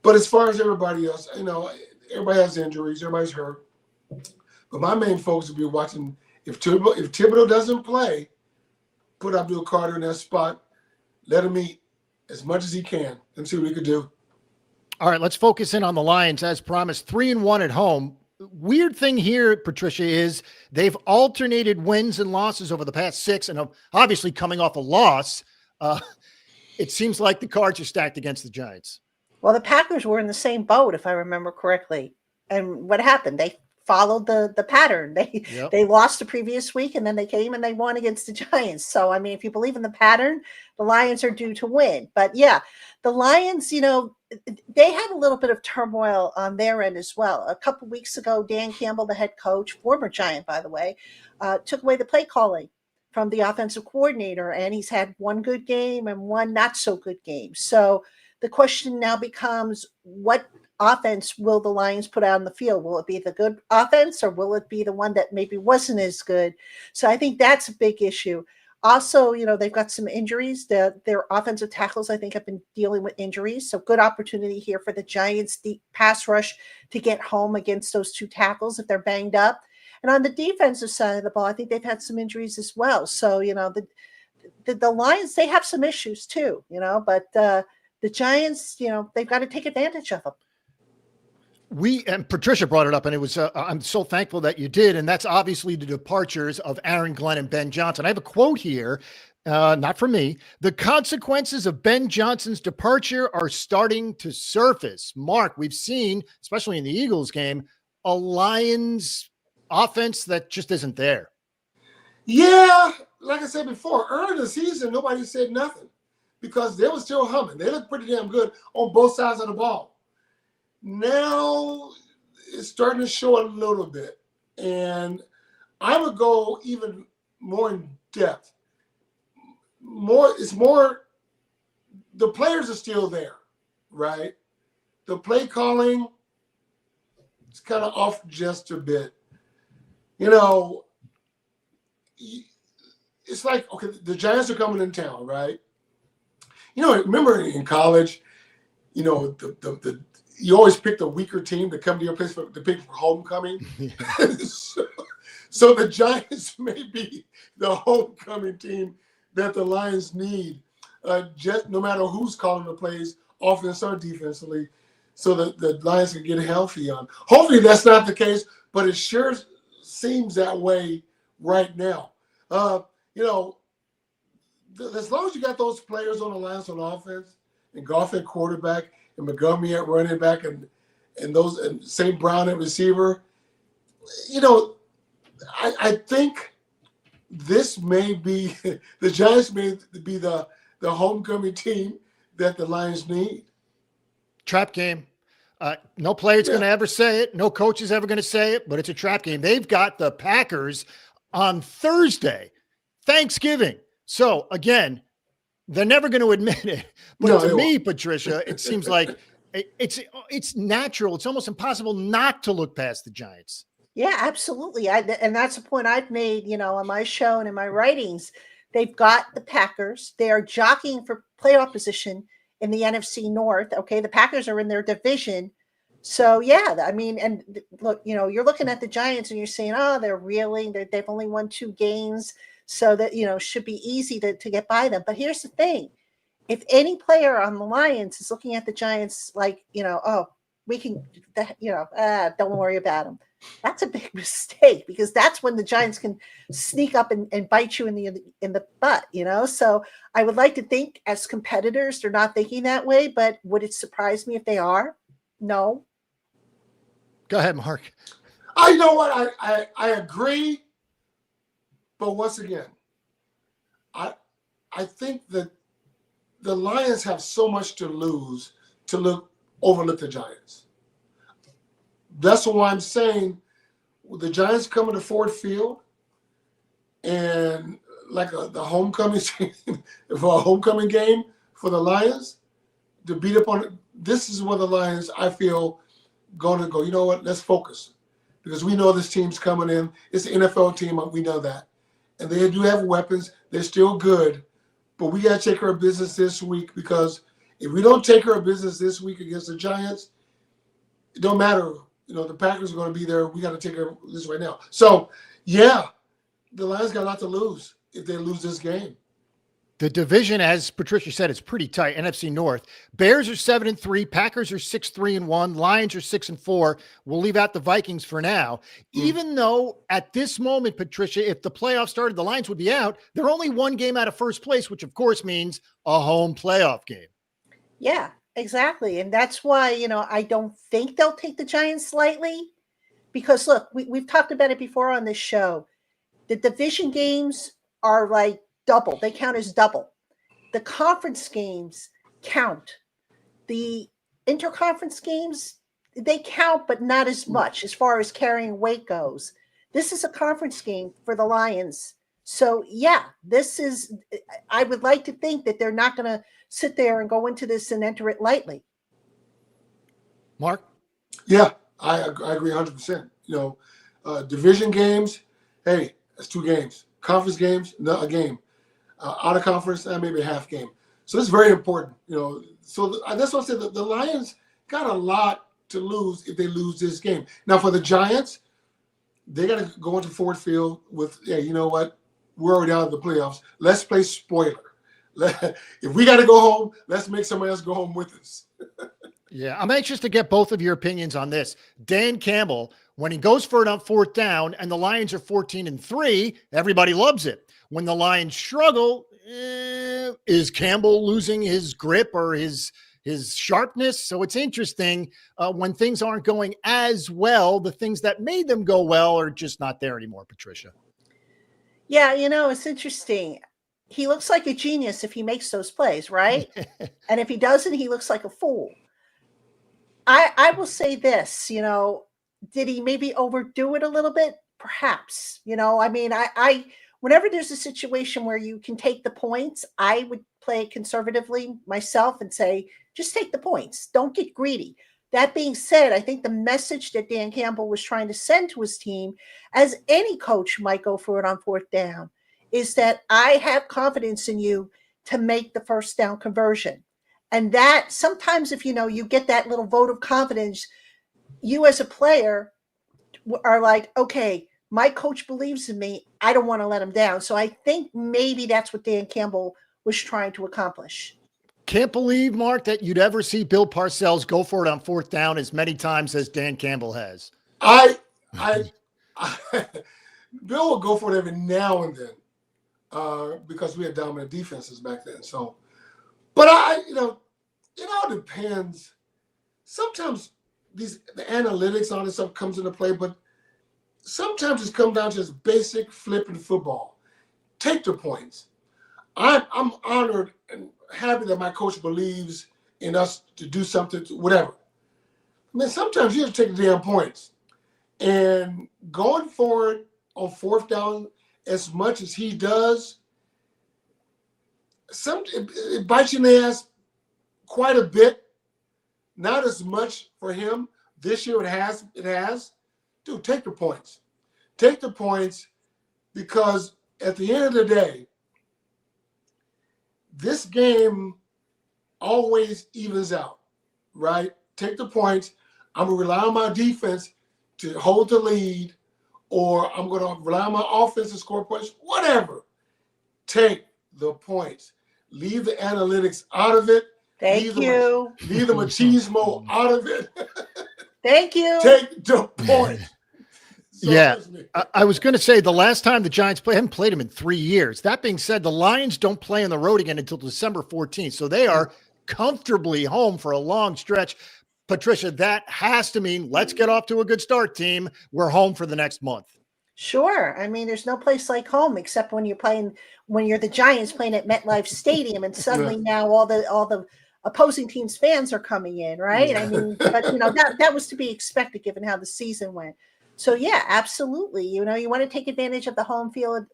But as far as everybody else, you know, everybody has injuries, everybody's hurt. But my main focus will be watching if Thibodeau doesn't play, put Abdul Carter in that spot, let him eat as much as he can and see what he could do. All right, let's focus in on the Lions as promised. 3-1 at home. Weird thing here, Patricia, is they've alternated wins and losses over the past 6, and obviously coming off a loss, it seems like the cards are stacked against the Giants. Well, the Packers were in the same boat, if I remember correctly. And what happened? They followed the pattern. Yep. They lost the previous week, and then they came and they won against the Giants. So I mean, if you believe in the pattern, the Lions are due to win. But yeah, the Lions, they had a little bit of turmoil on their end as well. A couple weeks ago, Dan Campbell, the head coach, former Giant by the way, took away the play calling from the offensive coordinator, and he's had one good game and one not so good game. So the question now becomes, what offense will the Lions put out on the field? Will it be the good offense, or will it be the one that maybe wasn't as good? So I think that's a big issue. Also, they've got some injuries. Their offensive tackles, I think, have been dealing with injuries. So good opportunity here for the Giants' deep pass rush to get home against those two tackles if they're banged up. And on the defensive side of the ball, I think they've had some injuries as well. So, the Lions, they have some issues too, but the Giants, they've got to take advantage of them. And Patricia brought it up, and it was, I'm so thankful that you did. And that's obviously the departures of Aaron Glenn and Ben Johnson. I have a quote here, not from me. The consequences of Ben Johnson's departure are starting to surface. Mark, we've seen, especially in the Eagles game, a Lions offense that just isn't there. Yeah, like I said before, early in the season, nobody said nothing because they were still humming. They looked pretty damn good on both sides of the ball. Now it's starting to show a little bit, and I would go even more in depth. It's more the players are still there, right? The play calling is kind of off just a bit. It's like, okay, the Giants are coming in town, right? Remember in college, you always pick the weaker team to come to your place to pick for homecoming. So the Giants may be the homecoming team that the Lions need, just no matter who's calling the plays, offense or defensively, so that the Lions can get healthy on. Hopefully that's not the case, but it sure seems that way right now. As long as you got those players on the Lions on offense, and Goff at quarterback, and Montgomery at running back, and St. Brown at receiver, I think this may be the Giants may be the homecoming team that the Lions need. Trap game. No player's going to ever say it. No coach is ever going to say it, but it's a trap game. They've got the Packers on Thursday, Thanksgiving. So again, they're never going to admit it. But to me, Patricia, it seems like it's natural. It's almost impossible not to look past the Giants. Yeah, absolutely. And that's a point I've made, on my show and in my writings. They've got the Packers. They are jockeying for playoff position in the NFC North. Okay, the Packers are in their division. So, yeah, I mean, and look, you're looking at the Giants and you're saying, oh, they're reeling. They've only won 2 games. So that, should be easy to get by them. But here's the thing. If any player on the Lions is looking at the Giants like, oh, we can, don't worry about them. That's a big mistake, because that's when the Giants can sneak up and bite you in the butt, So I would like to think as competitors, they're not thinking that way, but would it surprise me if they are? No. Go ahead, Mark. You know what? I agree. But once again, I think that the Lions have so much to lose to overlook the Giants. That's why I'm saying the Giants coming to Ford Field and like the homecoming for a homecoming game for the Lions to beat up on it. This is where the Lions, I feel, going to go, you know what, let's focus. Because we know this team's coming in. It's an NFL team, we know that. And they do have weapons. They're still good. But we got to take care of business this week, because if we don't take care of business this week against the Giants, it don't matter. The Packers are going to be there. We got to take care of this right now. So, yeah, the Lions got a lot to lose if they lose this game. The division, as Patricia said, is pretty tight. NFC North. Bears are 7-3. Packers are 6-3-1. Lions are 6-4. We'll leave out the Vikings for now. Even though at this moment, Patricia, if the playoffs started, the Lions would be out. They're only 1 game out of first place, which of course means a home playoff game. Yeah, exactly. And that's why, I don't think they'll take the Giants lightly. because look, we've talked about it before on this show. The division games are like double. They count as double. The conference games count. The interconference games, they count, but not as much as far as carrying weight goes. This is a conference game for the Lions. So, yeah, I would like to think that they're not going to sit there and go into this and enter it lightly. Mark? Yeah, I agree 100%. Division games, hey, that's 2 games. Conference games, a game. Out of conference, maybe a half game. So it's very important. So that's what I said. The Lions got a lot to lose if they lose this game. Now for the Giants, they got to go into Ford Field with, yeah, you know what? We're already out of the playoffs. Let's play spoiler. If we got to go home, let's make somebody else go home with us. Yeah, I'm anxious to get both of your opinions on this. Dan Campbell, when he goes for it on 4th down and the Lions are 14-3, everybody loves it. When the Lions struggle, is Campbell losing his grip or his sharpness? So it's interesting when things aren't going as well, the things that made them go well are just not there anymore, Patricia. Yeah, it's interesting. He looks like a genius if he makes those plays, right? And if he doesn't, he looks like a fool. I will say this, did he maybe overdo it a little bit? Perhaps. I whenever there's a situation where you can take the points, I would play conservatively myself and say, just take the points. Don't get greedy. That being said, I think the message that Dan Campbell was trying to send to his team, as any coach might go for it on 4th down, is that I have confidence in you to make the 1st down conversion. And that sometimes if, you get that little vote of confidence, you as a player are like, okay, my coach believes in me. I don't want to let him down. So I think maybe that's what Dan Campbell was trying to accomplish. Can't believe, Mark, that you'd ever see Bill Parcells go for it on 4th down as many times as Dan Campbell has. Bill will go for it every now and then because we had dominant defenses back then. So, but it all depends. Sometimes the analytics on this stuff comes into play, but sometimes it's come down to just basic flipping football. Take the points. I'm honored and happy that my coach believes in us to do something, whatever. I mean, sometimes you have to take the damn points. And going for it on 4th down as much as he does, it bites you in the ass quite a bit. Not as much for him. This year it has. Dude, take the points. Take the points because at the end of the day, this game always evens out, right? Take the points. I'm going to rely on my defense to hold the lead, or I'm going to rely on my offense to score points, whatever. Take the points. Leave the analytics out of it. Thank you. Leave the machismo out of it. Thank you. Take the points. So yeah, I was going to say the last time the Giants haven't played them in 3 years. That being said, the Lions don't play on the road again until December 14th. So they are comfortably home for a long stretch. Patricia, that has to mean let's get off to a good start, team. We're home for the next month. Sure. I mean, there's no place like home except when you're the Giants playing at MetLife Stadium and suddenly now all the opposing team's fans are coming in, right? I mean, but that was to be expected given how the season went. So yeah, absolutely. You want to take advantage of the home field,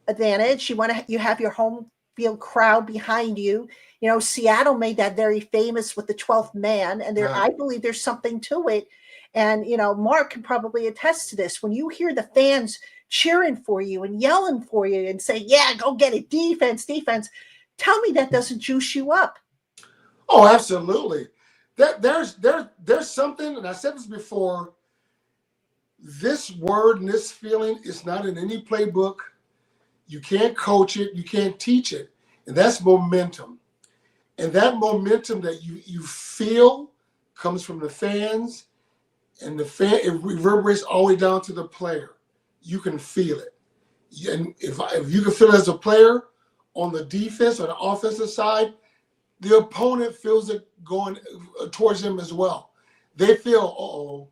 advantage. You have your home field crowd behind you. Seattle made that very famous with the 12th man, and I believe there's something to it. And Mark can probably attest to this. When you hear the fans cheering for you and yelling for you and say, "Yeah, go get it, defense." Tell me that doesn't juice you up. Oh, absolutely. There's something, and I said this before, this word and this feeling is not in any playbook. You can't coach it. You can't teach it. And that's momentum. And that momentum that you feel comes from the fans, and it reverberates all the way down to the player. You can feel it. And if you can feel it as a player on the defense or the offensive side, the opponent feels it going towards them as well. They feel,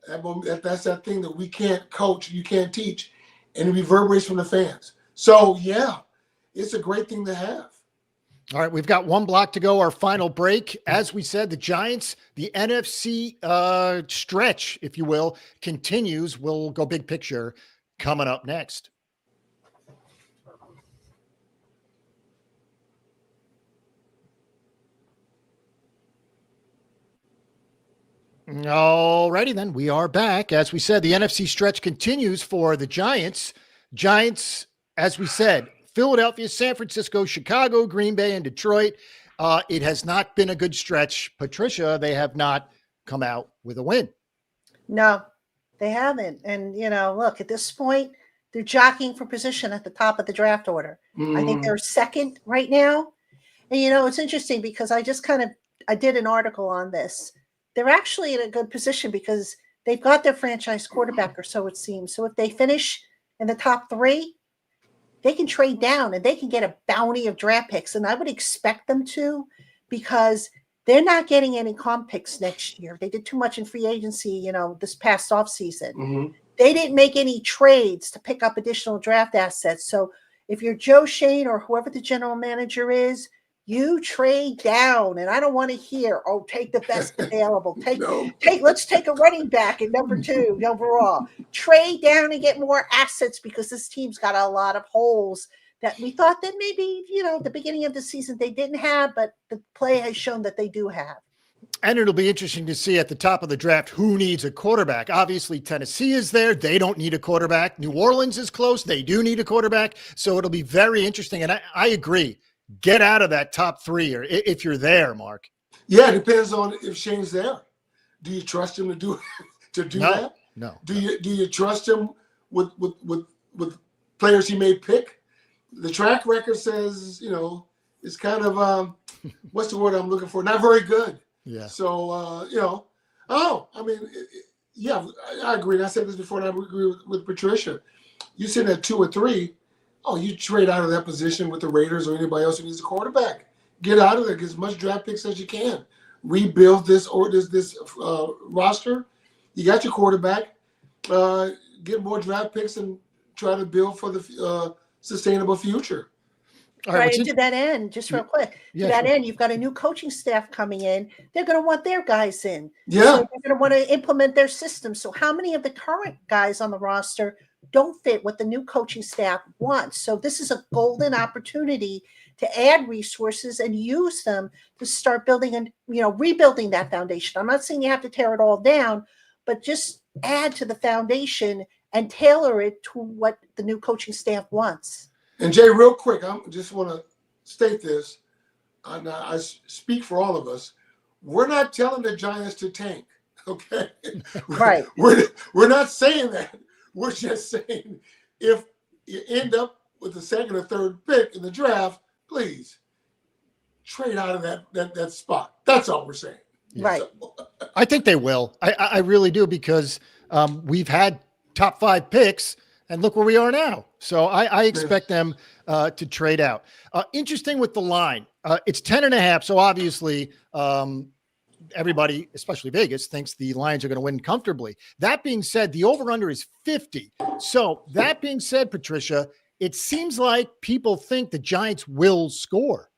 That's that thing that we can't coach, you can't teach, and it reverberates from the fans. So yeah, it's a great thing to have. All right, we've got one block to go, our final break. As we said, the Giants, the NFC stretch, if you will, continues. We'll go big picture coming up next. All righty then, we are back. As we said, the NFC stretch continues for the Giants. Giants, as we said, Philadelphia, San Francisco, Chicago, Green Bay, and Detroit. It has not been a good stretch. Patricia, they have not come out with a win. No, they haven't. And, look, at this point, they're jockeying for position at the top of the draft order. I think they're second right now. And, it's interesting because I did an article on this. They're actually in a good position because they've got their franchise quarterback, or so it seems. So if they finish in the top 3, they can trade down and they can get a bounty of draft picks. And I would expect them to, because they're not getting any comp picks next year. They did too much in free agency, this past offseason. Mm-hmm. They didn't make any trades to pick up additional draft assets. So if you're Joe Shane or whoever the general manager is, you trade down. And I don't want to hear, take the best available. Let's take a running back at number 2 overall. Trade down and get more assets because this team's got a lot of holes that we thought that maybe, the beginning of the season they didn't have, but the play has shown that they do have. And it'll be interesting to see at the top of the draft who needs a quarterback. Obviously, Tennessee is there. They don't need a quarterback. New Orleans is close. They do need a quarterback. So it'll be very interesting. And I agree. Get out of that top 3, or if you're there, Mark. Yeah, it depends on if Shane's there. Do you trust him to do that? No. Do you trust him with players he may pick? The track record says, it's kind of what's the word I'm looking for? Not very good. Yeah. So I agree. And I said this before, and I agree with Patricia. You sitting at 2 or 3. You trade out of that position with the Raiders or anybody else who needs a quarterback. Get out of there. Get as much draft picks as you can. Rebuild this roster. You got your quarterback. Get more draft picks and try to build for the sustainable future. All right. To that end, just real quick, end, you've got a new coaching staff coming in. They're going to want their guys in. Yeah. So they're going to want to implement their system. So how many of the current guys on the roster don't fit what the new coaching staff wants? So this is a golden opportunity to add resources and use them to start building and, rebuilding that foundation. I'm not saying you have to tear it all down, but just add to the foundation and tailor it to what the new coaching staff wants. And Jay, real quick, I just want to state this. I speak for all of us. We're not telling the Giants to tank, okay? Right. We're not saying that. We're just saying if you end up with the 2nd or 3rd pick in the draft, please trade out of that spot. That's all we're saying. Right. So, I think they will. I really do, because we've had top 5 picks and look where we are now. So I expect them to trade out. Interesting with the line. It's 10.5. So obviously everybody, especially Vegas, thinks the Lions are going to win comfortably. That being said, the over-under is 50. So that being said, Patricia, it seems like people think the Giants will score.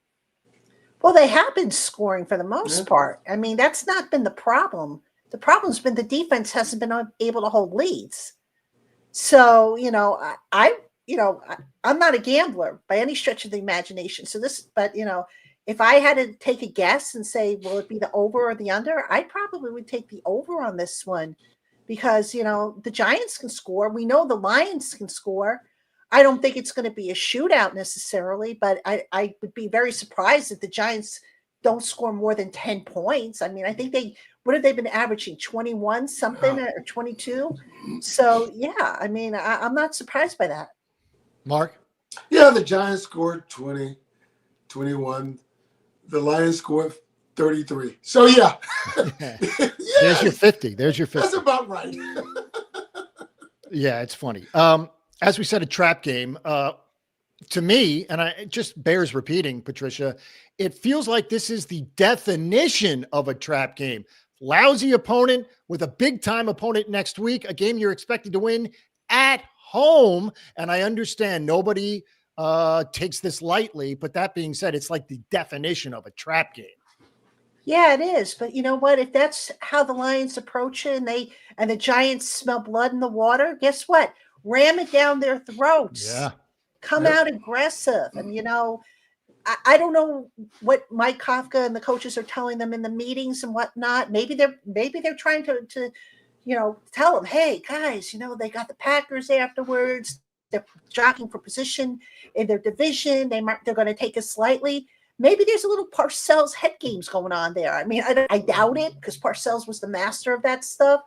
Well, they have been scoring for the most part. I mean, that's not been the problem. The problem's been the defense hasn't been able to hold leads. So, I'm not a gambler by any stretch of the imagination. But if I had to take a guess and say, will it be the over or the under? I probably would take the over on this one because, the Giants can score. We know the Lions can score. I don't think it's going to be a shootout necessarily, but I would be very surprised if the Giants don't score more than 10 points. I mean, I think what have they been averaging? 21 something or 22? So, yeah, I mean, I'm not surprised by that. Mark? Yeah, the Giants scored 20, 21. The Lions scored 33. So, yeah. There's your 50. That's about right. Yeah, it's funny. As we said, a trap game. To me, and it just bears repeating, Patricia, it feels like this is the definition of a trap game. lousy opponent with a big time opponent next week, a game you're expected to win at home. And I understand nobody takes this lightly, but that being said, it's like the definition of a trap game. Yeah, it is. But you know what? If that's how the Lions approach it and the Giants smell blood in the water, guess what? Ram it down their throats. Yeah. Come out aggressive. And I don't know what Mike Kafka and the coaches are telling them in the meetings and whatnot. Maybe they're trying to tell them, hey guys, they got the Packers afterwards. They're jockeying for position in their division. They're going to take us lightly. Maybe there's a little Parcells head games going on there. I mean, I doubt it because Parcells was the master of that stuff.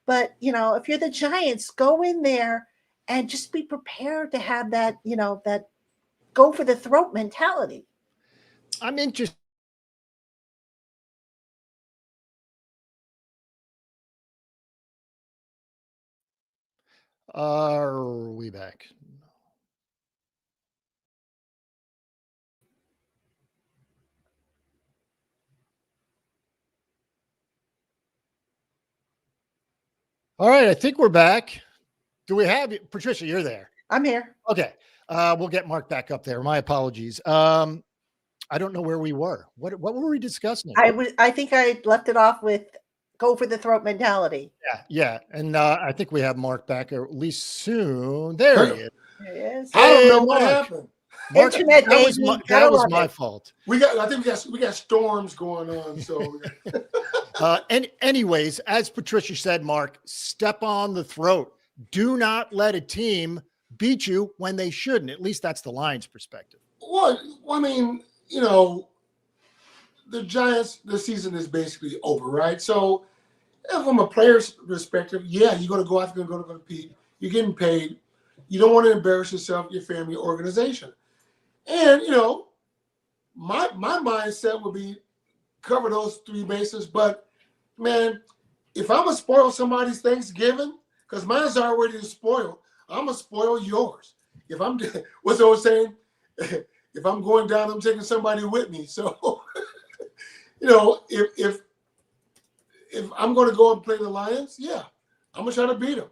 But, if you're the Giants, go in there and just be prepared to have that, that go for the throat mentality. I'm interested. Are we back? All right, I think we're back. Do we have Patricia? You're there. I'm here. Okay, we'll get Mark back up there. My apologies. I don't know where we were. What were we discussing? I think I left it off with go for the throat mentality. Yeah, and I think we have Mark back, or at least soon. There he is. There he is. I don't know Hey, what Mark. happened. Mark, Internet, that was baby. my, Gotta that was love my it. fault. I think we got storms going on. So And anyways, as Patricia said, Mark, step on the throat. Do not let a team beat you when they shouldn't. At least that's the Lions' perspective. well, I mean, the Giants, the season is basically over, right? So from a player's perspective, yeah, you're going to go out there and go to compete. You're getting paid. You don't want to embarrass yourself, your family, your organization. And, my mindset would be cover those three bases. But, man, if I'm going to spoil somebody's Thanksgiving, because mine's already spoiled, I'm going to spoil yours. If I'm, what's the old saying? If I'm going down, I'm taking somebody with me. So, if I'm going to go and play the Lions, yeah, I'm going to try to beat them.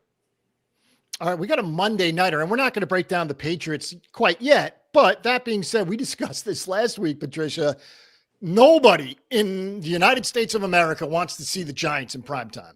All right, we got a Monday nighter, and we're not going to break down the Patriots quite yet. But that being said, we discussed this last week, Patricia. Nobody in the United States of America wants to see the Giants in primetime.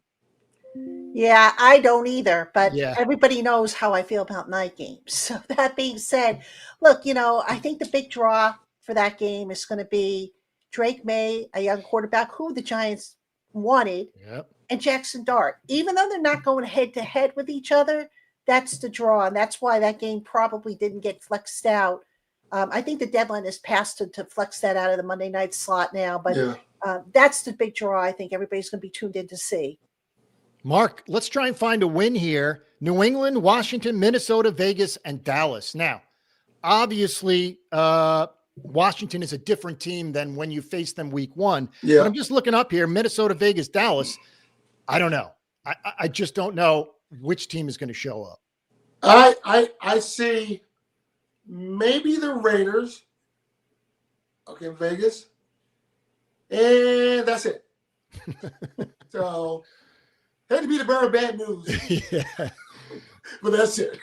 Yeah, I don't either, but Yeah. everybody knows how I feel about night games. So that being said, look, I think the big draw for that game is going to be Drake May, a young quarterback who the Giants wanted, Yep. and Jackson Dart. Even though they're not going head to head with each other, that's the draw, and that's why that game probably didn't get flexed out. I think the deadline is passed to flex that out of the Monday night slot now, but that's the big draw I think everybody's going to be tuned in to see. Mark, let's try and find a win here. New England, Washington, Minnesota, Vegas, and Dallas. Now, obviously, Washington is a different team than when you face them week one. Yeah. But I'm just looking up here, Minnesota, Vegas, Dallas. I don't know. I just don't know which team is going to show up. I see maybe the Raiders. Okay, Vegas. And that's it. So, hate to be the bearer of bad news. Yeah. But that's it.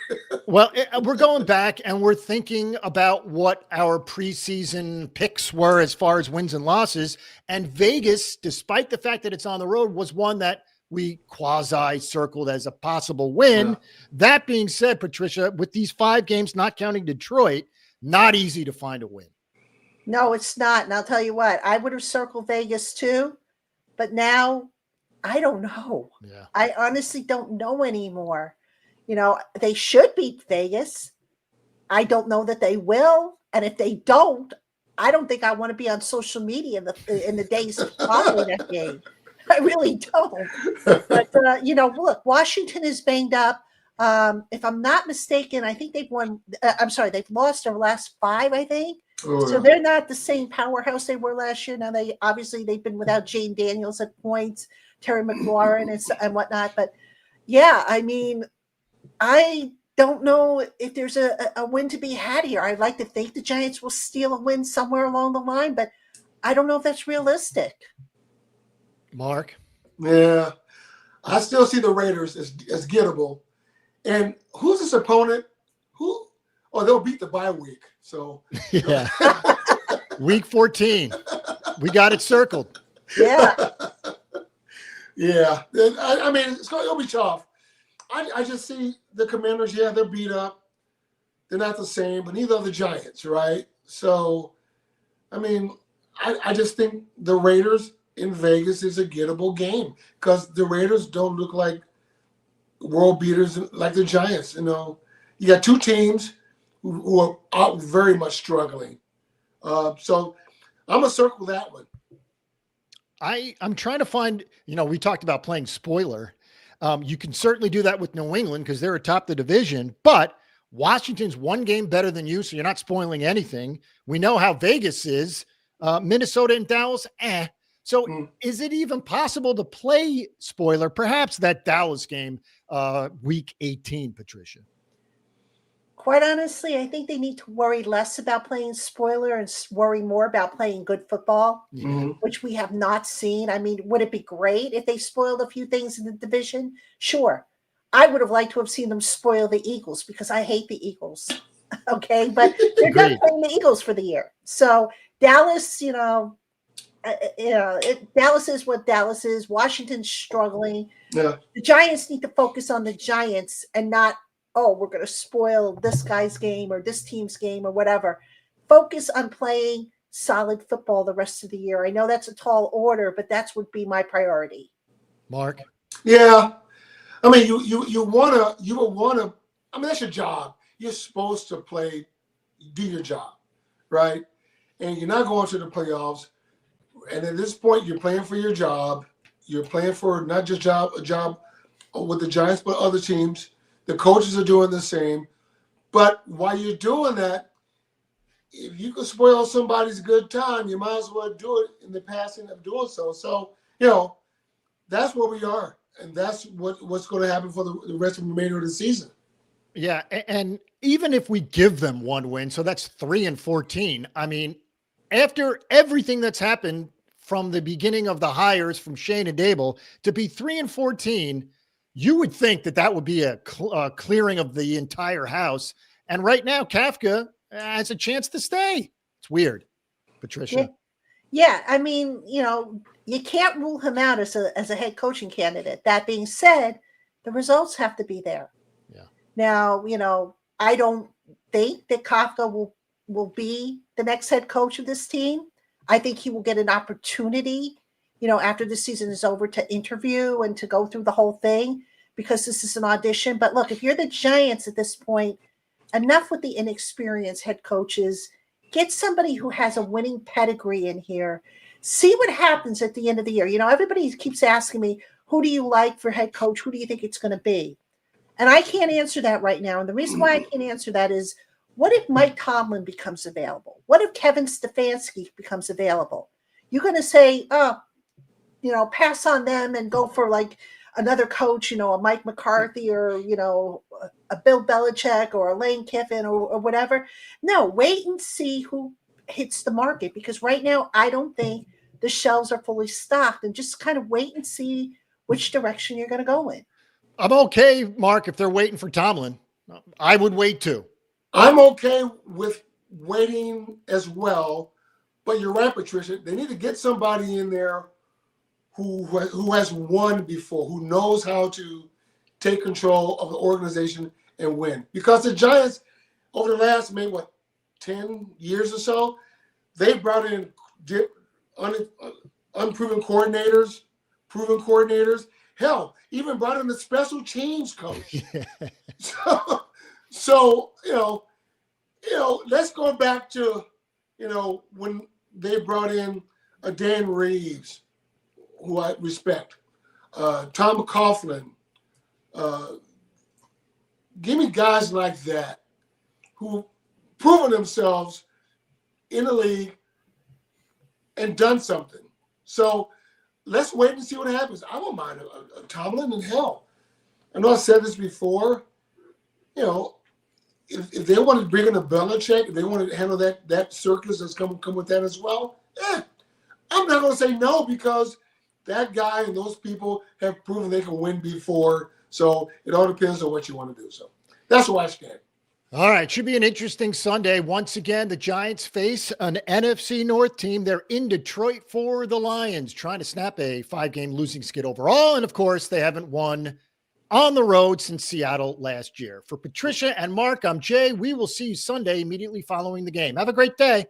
Well, we're going back and we're thinking about what our preseason picks were as far as wins and losses. And Vegas, despite the fact that it's on the road, was one that we quasi-circled as a possible win. Yeah. That being said, Patricia, with these 5 games, not counting Detroit, not easy to find a win. No, it's not. And I'll tell you what, I would have circled Vegas too, but now I don't know. Yeah. I honestly don't know anymore. They should beat Vegas. I don't know that they will. And if they don't, I don't think I want to be on social media in the days following that game. I really don't. But, look, Washington is banged up. If I'm not mistaken, I think they've they've lost their last 5, I think. Oh, So they're not the same powerhouse they were last year. Now they've been without Jane Daniels at points, Terry McLaurin and whatnot. But yeah, I mean, I don't know if there's a win to be had here. I'd like to think the Giants will steal a win somewhere along the line, but I don't know if that's realistic. Mark? Yeah. I still see the Raiders as gettable. And who's this opponent? Who? Oh, they'll beat the bye week. So Yeah. Week 14. We got it circled. Yeah. Yeah. I mean, it'll be tough. I just see the Commanders, yeah, they're beat up. They're not the same, but neither are the Giants, right? So, I mean, I just think the Raiders in Vegas is a gettable game because the Raiders don't look like world beaters like the Giants. You know, you got two teams who are out very much struggling. So I'm going to circle that one. I'm trying to find, we talked about playing spoiler. You can certainly do that with New England because they're atop the division, but Washington's one game better than you, so you're not spoiling anything. We know how Vegas is. Minnesota and Dallas, So is it even possible to play spoiler, perhaps that Dallas game, week 18, Patricia? Quite honestly, I think they need to worry less about playing spoiler and worry more about playing good football, which we have not seen. I mean, would it be great if they spoiled a few things in the division? Sure. I would have liked to have seen them spoil the Eagles because I hate the Eagles. Okay, but they're done playing the Eagles for the year. So Dallas, Dallas is what Dallas is. Washington's struggling. Yeah. The Giants need to focus on the Giants and not, we're going to spoil this guy's game or this team's game or whatever. Focus on playing solid football the rest of the year. I know that's a tall order, but that's would be my priority. Mark? Yeah. I mean, you wanna. I mean, that's your job. You're supposed to do your job, right? And you're not going to the playoffs. And at this point, you're playing for your job. You're playing for not just a job with the Giants, but other teams. The coaches are doing the same. But while you're doing that, if you can spoil somebody's good time, you might as well do it in the passing of doing so. So, that's where we are. And that's what's going to happen for the rest of the remainder of the season. Yeah, and even if we give them one win, so that's 3-14. I mean, after everything that's happened from the beginning of the hires from Shane and Dable to be 3-14, you would think that would be a clearing of the entire house. And right now, Kafka has a chance to stay. It's weird, Patricia. Yeah, I mean, you can't rule him out as a head coaching candidate. That being said, the results have to be there. Yeah. Now, I don't think that Kafka will be the next head coach of this team. I think he will get an opportunity, after the season is over to interview and to go through the whole thing because this is an audition. But look, if you're the Giants at this point, enough with the inexperienced head coaches. Get somebody who has a winning pedigree in here. See what happens at the end of the year. Everybody keeps asking me, who do you like for head coach? Who do you think it's going to be? And I can't answer that right now. And the reason why I can't answer that is, what if Mike Tomlin becomes available? What if Kevin Stefanski becomes available? You're going to say, pass on them and go for like another coach, a Mike McCarthy or, a Bill Belichick or a Lane Kiffin or whatever. No, wait and see who hits the market because right now I don't think the shelves are fully stocked and just kind of wait and see which direction you're going to go in. I'm okay, Mark, if they're waiting for Tomlin. I would wait too. I'm okay with waiting as well, but you're right, Patricia. They need to get somebody in there who has won before, who knows how to take control of the organization and win. Because the Giants, over the last, 10 years or so, they brought in unproven coordinators, proven coordinators. Hell, even brought in a special teams coach. So let's go back to, when they brought in Dan Reeves, who I respect, Tom Coughlin. Give me guys like that who proven themselves in the league and done something. So let's wait and see what happens. I don't mind a Tomlin in hell. I know I said this before. If they want to bring in a Belichick, if they want to handle that circus that's come with that as well, I'm not going to say no because that guy and those people have proven they can win before. So it all depends on what you want to do. So that's why I stand. All right. Should be an interesting Sunday. Once again, the Giants face an NFC North team. They're in Detroit for the Lions, trying to snap a 5-game losing skid overall. And of course, they haven't won on the road since Seattle last year. For Patricia and Mark, I'm Jay. We will see you Sunday immediately following the game. Have a great day.